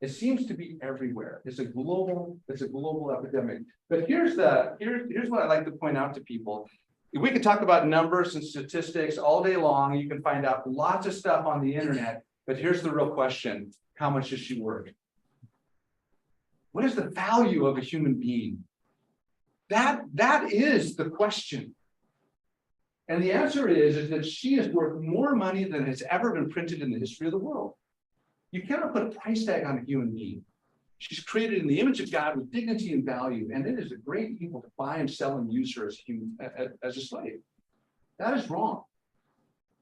It seems to be everywhere. It's a global epidemic. But here's what I like to point out to people. We could talk about numbers and statistics all day long. You can find out lots of stuff on the internet, but here's the real question. How much is she worth? What is the value of a human being? That is the question. And the answer is that she is worth more money than has ever been printed in the history of the world. You cannot put a price tag on a human being. She's created in the image of God with dignity and value, and it is a great evil to buy and sell and use her as a slave. That is wrong.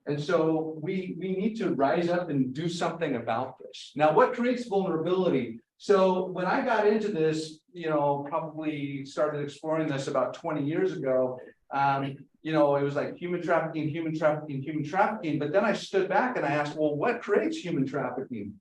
And so we need to rise up and do something about this. Now, what creates vulnerability? So when I got into this, probably started exploring this about 20 years ago, it was like human trafficking. But then I stood back and I asked, well, what creates human trafficking?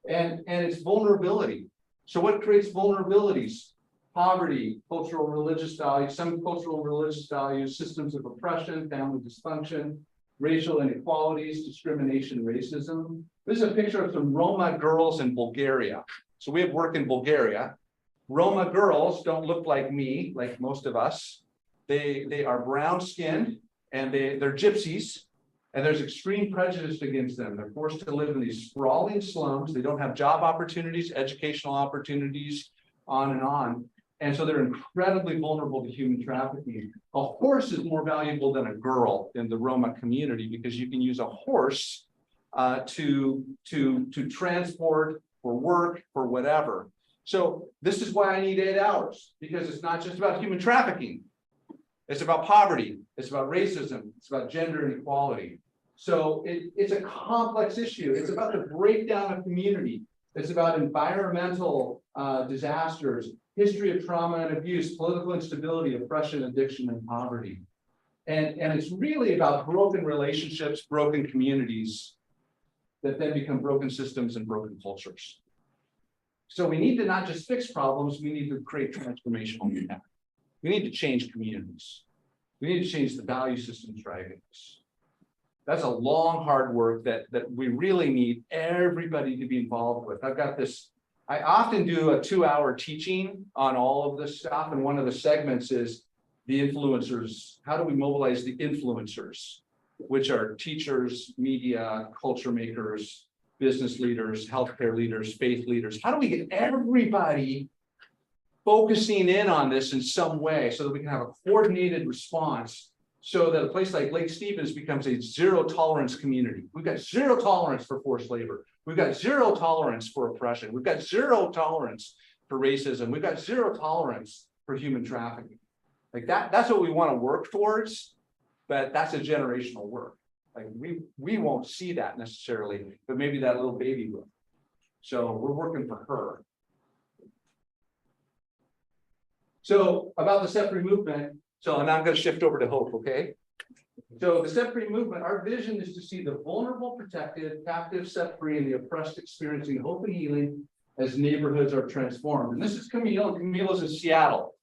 And it's vulnerability. So what creates vulnerabilities? Poverty, cultural religious values, some cultural religious values, systems of oppression, family dysfunction, racial inequalities, discrimination, racism. This is a picture of some Roma girls in Bulgaria. So we have work in Bulgaria. Roma girls don't look like me, like most of us. They are brown skinned and they're gypsies, and there's extreme prejudice against them. They're forced to live in these sprawling slums. They don't have job opportunities, educational opportunities, on and on. And so they're incredibly vulnerable to human trafficking. A horse is more valuable than a girl in the Roma community because you can use a horse to transport, for work, for whatever. So this is why I need 8 hours, because it's not just about human trafficking. It's about poverty. It's about racism. It's about gender inequality. So it's a complex issue. It's about the breakdown of community. It's about environmental disasters, history of trauma and abuse, political instability, oppression, addiction, and poverty. And it's really about broken relationships, broken communities that then become broken systems and broken cultures. So we need to not just fix problems, we need to create transformational impact. We need to change communities. We need to change the value systems driving this. That's a long, hard work that we really need everybody to be involved with. I've got this, I often do a 2-hour teaching on all of this stuff. And one of the segments is the influencers. How do we mobilize the influencers, which are teachers, media, culture makers, business leaders, healthcare leaders, faith leaders? How do we get everybody focusing in on this in some way so that we can have a coordinated response, so that a place like Lake Stevens becomes a zero tolerance community? We've got zero tolerance for forced labor. We've got zero tolerance for oppression. We've got zero tolerance for racism. We've got zero tolerance for human trafficking. Like that's what we want to work towards, but that's a generational work. Like we won't see that necessarily, but maybe that little baby will. So we're working for her. So about the set-free movement. So now I'm going to shift over to hope, okay? So the set-free movement, our vision is to see the vulnerable protected, captive set free, and the oppressed experiencing hope and healing as neighborhoods are transformed. And this is Camille. Camille is in Seattle.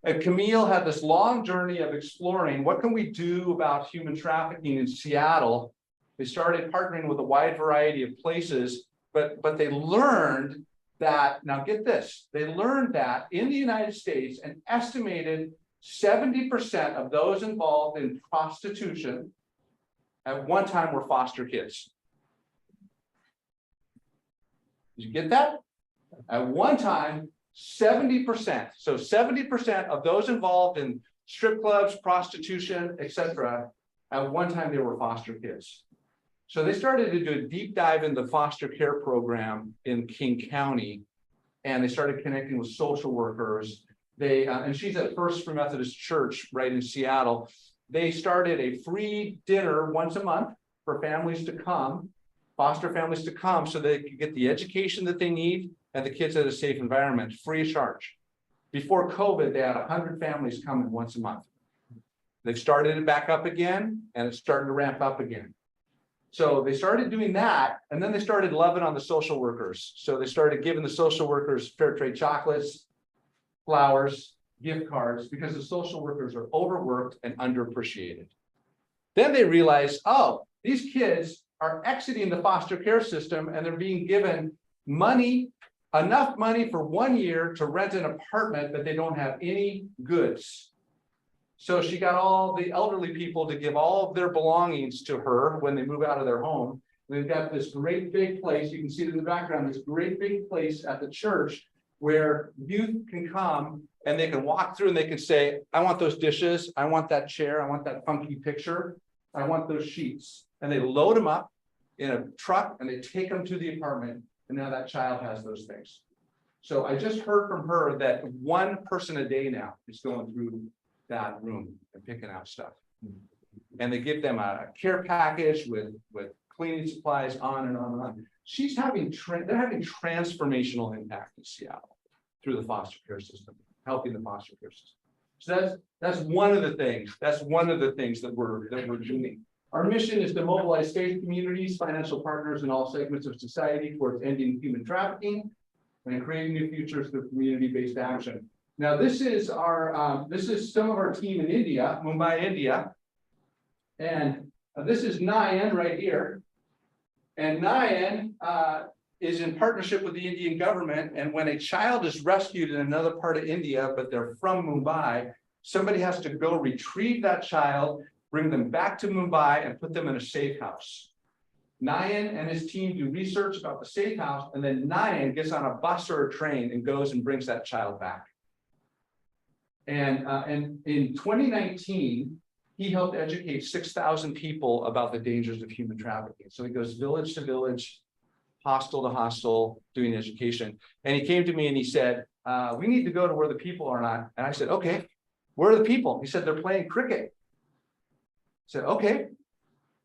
And Camille had this long journey of exploring what can we do about human trafficking in Seattle. They started partnering with a wide variety of places, but they learned that, now get this, they learned that in the United States, an estimated 70% of those involved in prostitution at one time were foster kids. Did you get that? At one time, 70%. So 70% of those involved in strip clubs, prostitution, etc. At one time, they were foster kids. So they started to do a deep dive in the foster care program in King County. And they started connecting with social workers. And she's at First Free Methodist Church right in Seattle. They started a free dinner once a month for families to come, foster families to come, so they could get the education that they need and the kids at a safe environment, free of charge. Before COVID, they had 100 families coming once a month. They've started it back up again, and it's starting to ramp up again. So they started doing that, and then they started loving on the social workers. So they started giving the social workers fair trade chocolates, flowers, gift cards, because the social workers are overworked and underappreciated. Then they realized, oh, these kids are exiting the foster care system and they're being given money, enough money for 1 year to rent an apartment, but they don't have any goods. So she got all the elderly people to give all of their belongings to her when they move out of their home. They've got this great big place, you can see it in the background, this great big place at the church where youth can come and they can walk through and they can say, I want those dishes, I want that chair, I want that funky picture, I want those sheets. And they load them up in a truck and they take them to the apartment, and now that child has those things. So I just heard from her that one person a day now is going through that room and picking out stuff. And they give them a care package with cleaning supplies, on and on and on. She's having, they're having transformational impact in Seattle through the foster care system, helping the foster care system. So that's one of the things. That's one of the things that we're doing. Our mission is to mobilize faith communities, financial partners, and all segments of society towards ending human trafficking and creating new futures through community-based action. Now, this is some of our team in India, Mumbai, India, and this is Nayan right here. And Nayan is in partnership with the Indian government. And when a child is rescued in another part of India, but they're from Mumbai, somebody has to go retrieve that child, bring them back to Mumbai, and put them in a safe house. Nayan and his team do research about the safe house, and then Nayan gets on a bus or a train and goes and brings that child back. And in 2019, he helped educate 6,000 people about the dangers of human trafficking. So he goes village to village, hostel to hostel, doing education. And he came to me and he said, we need to go to where the people are not. And I said, okay, where are the people? He said, they're playing cricket. I said, okay.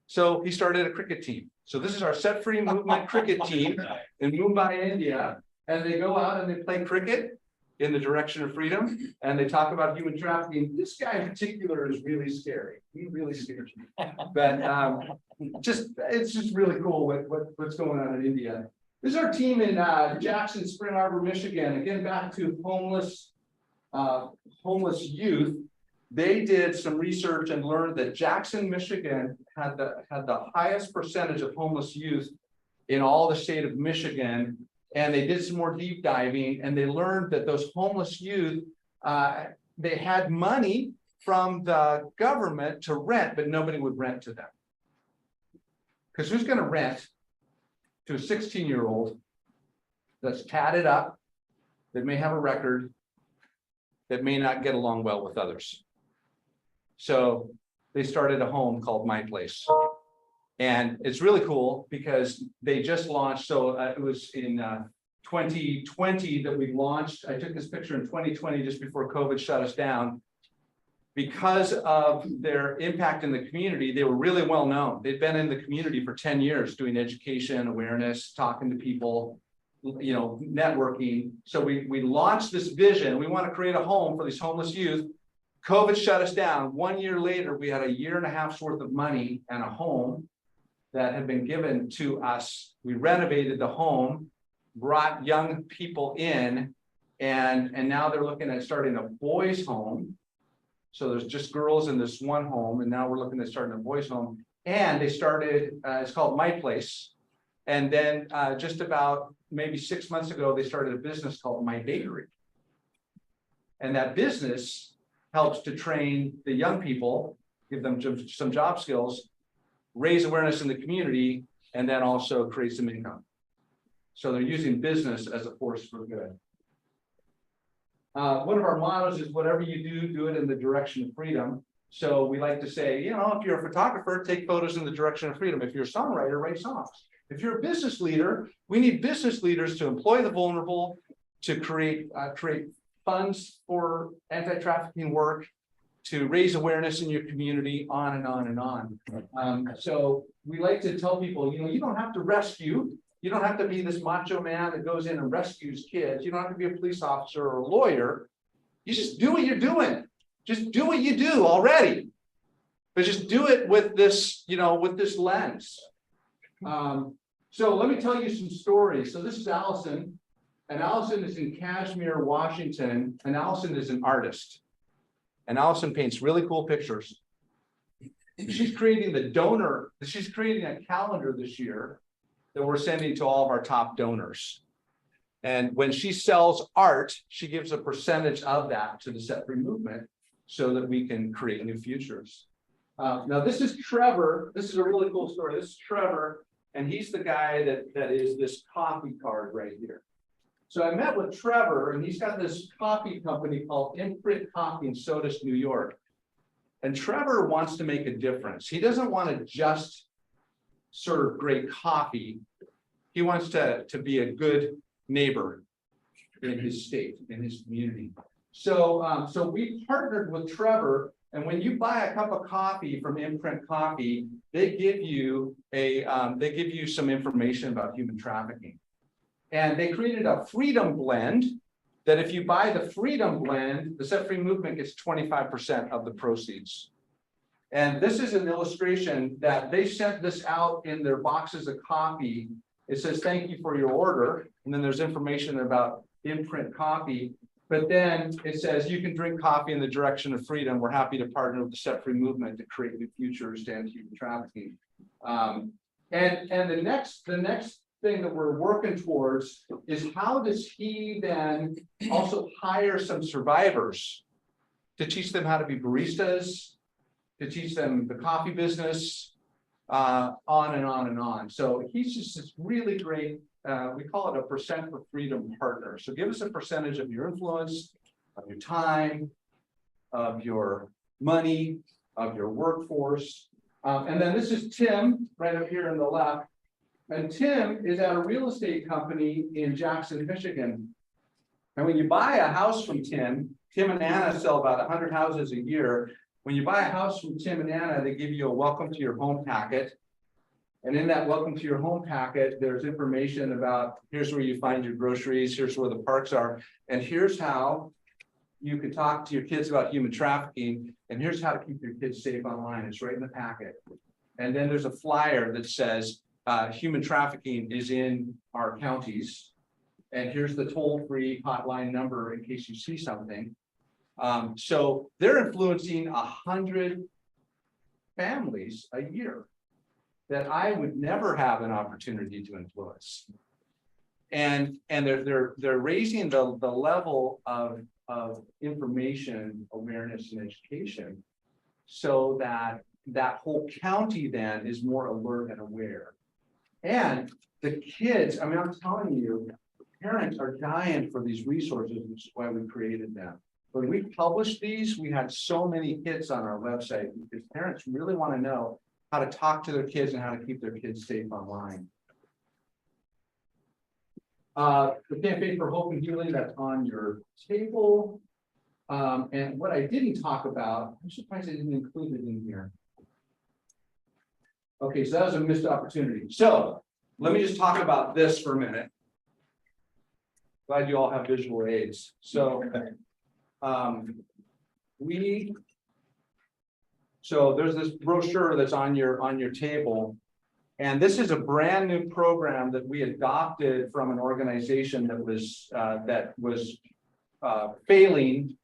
So he started a cricket team. So this is our Set Free Movement cricket team in Mumbai, India. And they go out and they play cricket in the direction of freedom, and they talk about human trafficking. This guy in particular is really scary. He really scares me. But it's just really cool what's going on in India. This is our team in Jackson, Spring Arbor, Michigan. Again, back to homeless youth. They did some research and learned that Jackson, Michigan had the highest percentage of homeless youth in all the state of Michigan. And they did some more deep diving, and they learned that those homeless youth, they had money from the government to rent, but nobody would rent to them. Because who's going to rent to a 16-year-old that's tatted up, that may have a record, that may not get along well with others? So they started a home called My Place. And it's really cool because they just launched. So it was in 2020 that we launched. I took this picture in 2020, just before COVID shut us down. Because of their impact in the community, they were really well known. They'd been in the community for 10 years doing education, awareness, talking to people, networking. So we launched this vision. We want to create a home for these homeless youth. COVID shut us down. 1 year later, we had 1.5 years worth of money and a home that had been given to us. We renovated the home, brought young people in, and now they're looking at starting a boys' home. So there's just girls in this one home, and now we're looking at starting a boys' home. And they started, it's called My Place. And then just about maybe 6 months ago, they started a business called My Bakery. And that business helps to train the young people, give them some job skills, raise awareness in the community, and then also create some income. So they're using business as a force for good. One of our mottos is whatever you do, do it in the direction of freedom. So we like to say, you know, if you're a photographer, take photos in the direction of freedom. If you're a songwriter, write songs. If you're a business leader, we need business leaders to employ the vulnerable, to create funds for anti-trafficking work, to raise awareness in your community, on and on and on. So we like to tell people, you know, you don't have to rescue. You don't have to be this macho man that goes in and rescues kids. You don't have to be a police officer or a lawyer. You just do what you're doing. Just do what you do already. But just do it with this, you know, with this lens. So let me tell you some stories. So this is Allison, and Allison is in Kashmir, Washington, and Allison is an artist. And Allison paints really cool pictures. She's creating she's creating a calendar this year that we're sending to all of our top donors. And when she sells art, she gives a percentage of that to the Set Free movement so that we can create new futures. Now this is Trevor. This is a really cool story. This is Trevor, and he's the guy that is this coffee card right here. So I met with Trevor, and he's got this coffee company called Imprint Coffee in Sodus, New York. And Trevor wants to make a difference. He doesn't want to just serve great coffee. He wants to be a good neighbor in his state, in his community. So, so we partnered with Trevor, and when you buy a cup of coffee from Imprint Coffee, they give you some information about human trafficking. And they created a freedom blend that if you buy the freedom blend, the Set Free movement gets 25% of the proceeds. And this is an illustration that they sent this out in their boxes of coffee. It says, thank you for your order. And then there's information about Imprint Coffee. But then it says, you can drink coffee in the direction of freedom. We're happy to partner with the Set Free movement to create new futures to end human trafficking. And the next thing that we're working towards is how does he then also hire some survivors to teach them how to be baristas, to teach them the coffee business, on and on and on. So he's just this really great, we call it a percent for freedom partner. So give us a percentage of your influence, of your time, of your money, of your workforce. And then this is Tim right up here on the left. And Tim is at a real estate company in Jackson, Michigan. And when you buy a house from Tim and Anna sell about 100 houses a year. When you buy a house from Tim and Anna, they give you a welcome to your home packet. And in that welcome to your home packet, there's information about here's where you find your groceries, here's where the parks are, and here's how you can talk to your kids about human trafficking, and here's how to keep your kids safe online. It's right in the packet. And then there's a flyer that says, human trafficking is in our counties. And here's the toll-free hotline number in case you see something. So they're influencing 100 families a year that I would never have an opportunity to influence. And they're raising the level of information, awareness, and education so that that whole county then is more alert and aware. And the kids, I mean, I'm telling you, parents are dying for these resources, which is why we created them. When we published these, we had so many hits on our website because parents really want to know how to talk to their kids and how to keep their kids safe online. The campaign for hope and healing, that's on your table. And what I didn't talk about, I'm surprised I didn't include it in here. Okay, so that was a missed opportunity. So let me just talk about this for a minute. Glad you all have visual aids. So so there's this brochure that's on your table. And this is a brand new program that we adopted from an organization that was failing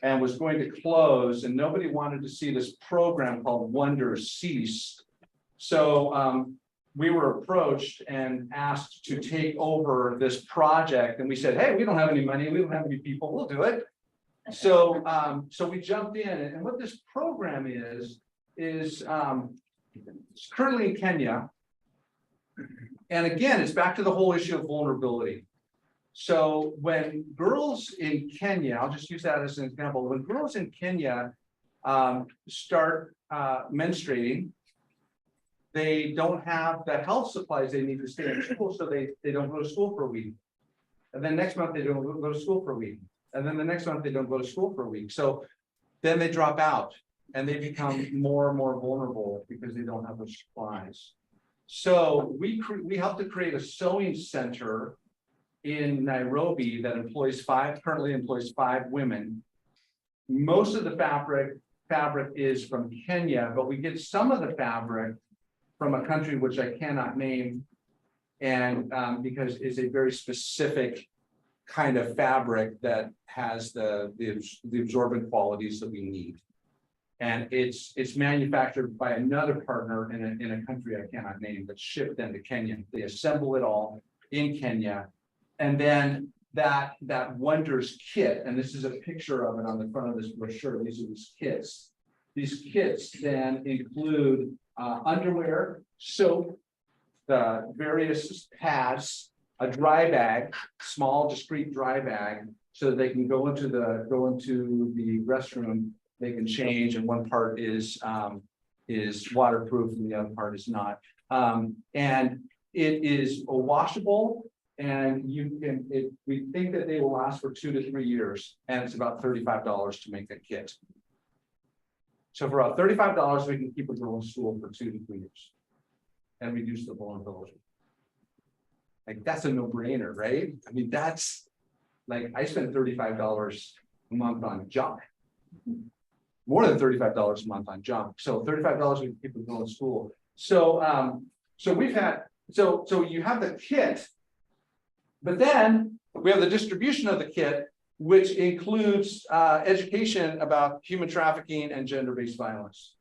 and was going to close, and nobody wanted to see this program called Wonders cease. So we were approached and asked to take over this project, and we said, hey, we don't have any money, we don't have any people, we'll do it. So so we jumped in, and what this program is it's currently in Kenya. And again, it's back to the whole issue of vulnerability. So when girls in Kenya, I'll just use that as an example, when girls in Kenya start menstruating, they don't have the health supplies they need to stay in school, so they don't go to school for a week. And then next month, they don't go to school for a week. And then the next month, they don't go to school for a week. So then they drop out and they become more and more vulnerable because they don't have the supplies. So we helped to create a sewing center in Nairobi that currently employs 5 women. Most of the fabric is from Kenya, but we get some of the fabric from a country which I cannot name, and because it's a very specific kind of fabric that has the absorbent qualities that we need. And it's manufactured by another partner in a country I cannot name, but shipped then to Kenya. They assemble it all in Kenya. And then that Wonders kit, and this is a picture of it on the front of this brochure. These are these kits. These kits then include underwear, soap, the various pads, a dry bag, small discreet dry bag, so that they can go into the restroom. They can change, and one part is waterproof, and the other part is not. And it is a washable. And we think that they will last for 2 to 3 years, and it's about $35 to make a kit. So for about $35, we can keep a girl in school for 2 to 3 years and reduce the vulnerability. Like, that's a no-brainer, right? I mean, that's like, I spend $35 a month on junk. More than $35 a month on junk. So $35 we can keep a girl in school. So you have the kit. But then we have the distribution of the kit, which includes education about human trafficking and gender-based violence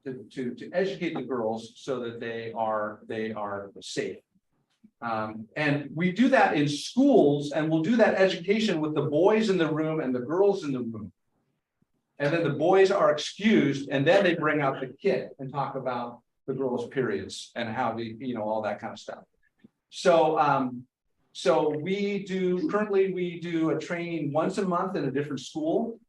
to educate the girls so that they are safe. And we do that in schools, and we'll do that education with the boys in the room and the girls in the room. And then the boys are excused, and then they bring out the kit and talk about the girls' periods and how all that kind of stuff. So we do a training once a month in a different school.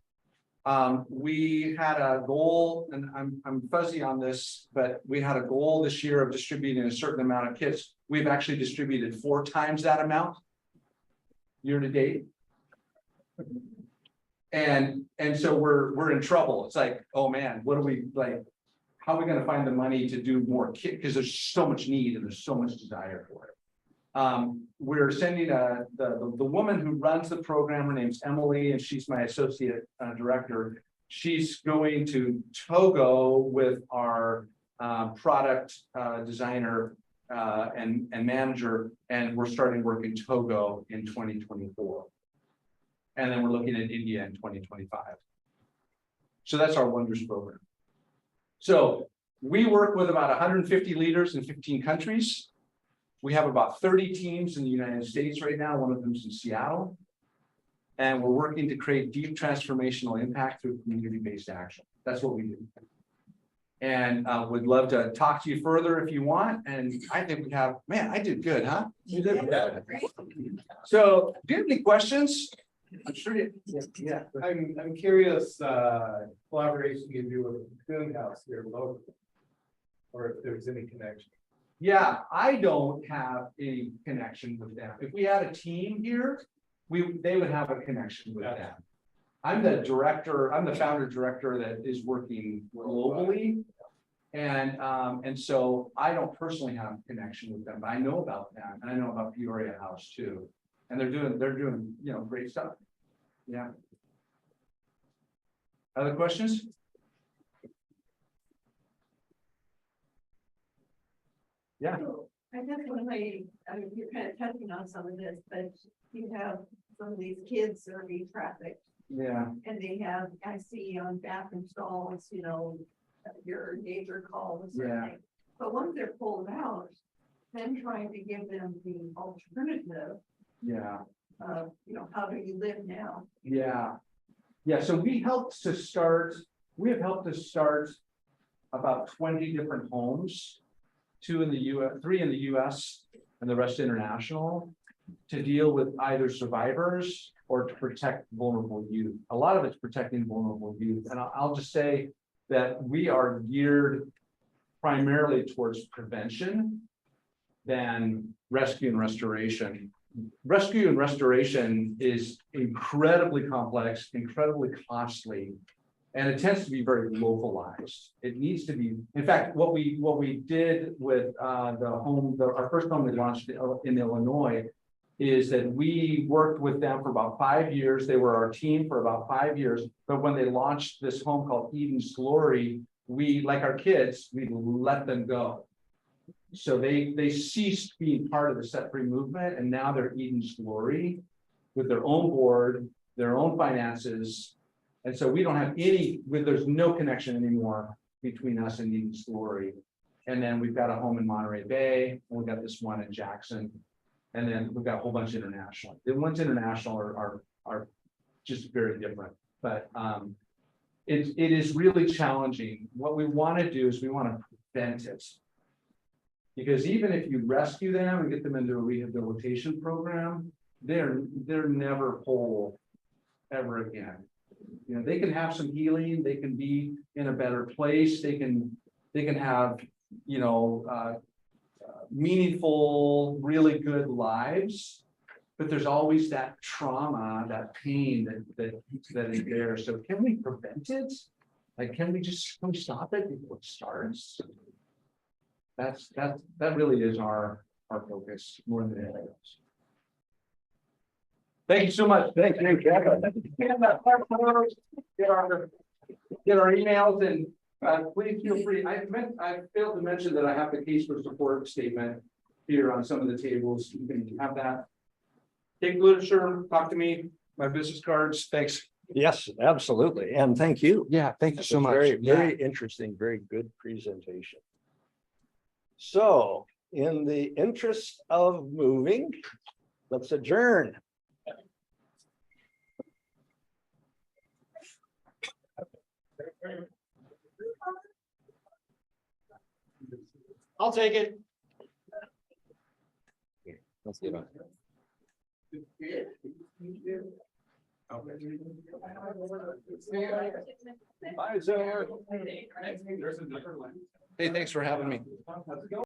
We had a goal, and I'm fuzzy on this, but we had a goal this year of distributing a certain amount of kits. We've actually distributed 4 times that amount year to date. And so we're in trouble. It's like, oh man, what do we like? How are we going to find the money to do more kit? Because there's so much need and there's so much desire for it. We're sending the woman who runs the program. Her name's Emily, and she's my associate director. She's going to Togo with our product designer and manager, and we're starting work in Togo in 2024. And then we're looking at India in 2025. So that's our Wonders program. So we work with about 150 leaders in 15 countries. We have about 30 teams in the United States right now. One of them is in Seattle. And we're working to create deep transformational impact through community-based action. That's what we do. And would love to talk to you further if you want. And I think we have, man, I did good, huh? You did good. So do you have any questions? I'm sure you, yeah. I'm curious, collaboration you do with Coon House here locally, or if there's any connection. Yeah, I don't have any connection with them. If we had a team here, they would have a connection with them. I'm the founder director that is working globally. And so I don't personally have a connection with them, but I know about them, and I know about Peoria House too. And they're doing great stuff. Yeah. Other questions? Yeah. I definitely, you're kind of touching on some of this, but you have some of these kids that are being trafficked. Yeah. And they have, I see on bathroom stalls, your neighbor calls. Yeah. But once they're pulled out, then trying to give them the alternative. Yeah. How do you live now? Yeah. Yeah. So we have helped to start about 20 different homes, 2 in the US, 3 in the US, and the rest international. to deal with either survivors or to protect vulnerable youth. A lot of it's protecting vulnerable youth. And I'll just say that we are geared primarily towards prevention than rescue and restoration. Rescue and restoration is incredibly complex, incredibly costly, and it tends to be very localized. It needs to be, in fact, what we did with our first home we launched in Illinois is that we worked with them for about 5 years. They were our team for about 5 years. But when they launched this home called Eden's Glory, we, like our kids, we let them go. So they ceased being part of the Set Free movement, and now they're Eden's Glory with their own board, their own finances. And so we don't have there's no connection anymore between us and Eden's Glory. And then we've got a home in Monterey Bay, and we've got this one in Jackson. And then we've got a whole bunch international. The ones international are just very different, but it is really challenging. What we want to do is we want to prevent it. Because even if you rescue them and get them into a rehabilitation program, they're never whole ever again. You know, they can have some healing, they can be in a better place, they can have, you know, meaningful, really good lives, but there's always that trauma, that pain that is there. So can we prevent it? Like, can we stop it before it starts? That really is our focus more than anything else. Thank you so much. Thank you. Get our emails and please feel free. I failed to mention that I have the case for support statement here on some of the tables. You can have that. Take literature, talk to me, my business cards. Thanks. Yes, absolutely. And thank you. Yeah, thank you so much. Very interesting, very good presentation. So in the interest of moving, let's adjourn. I'll take it. Let's get on. Bye, Sarah. Hey, thanks for having me.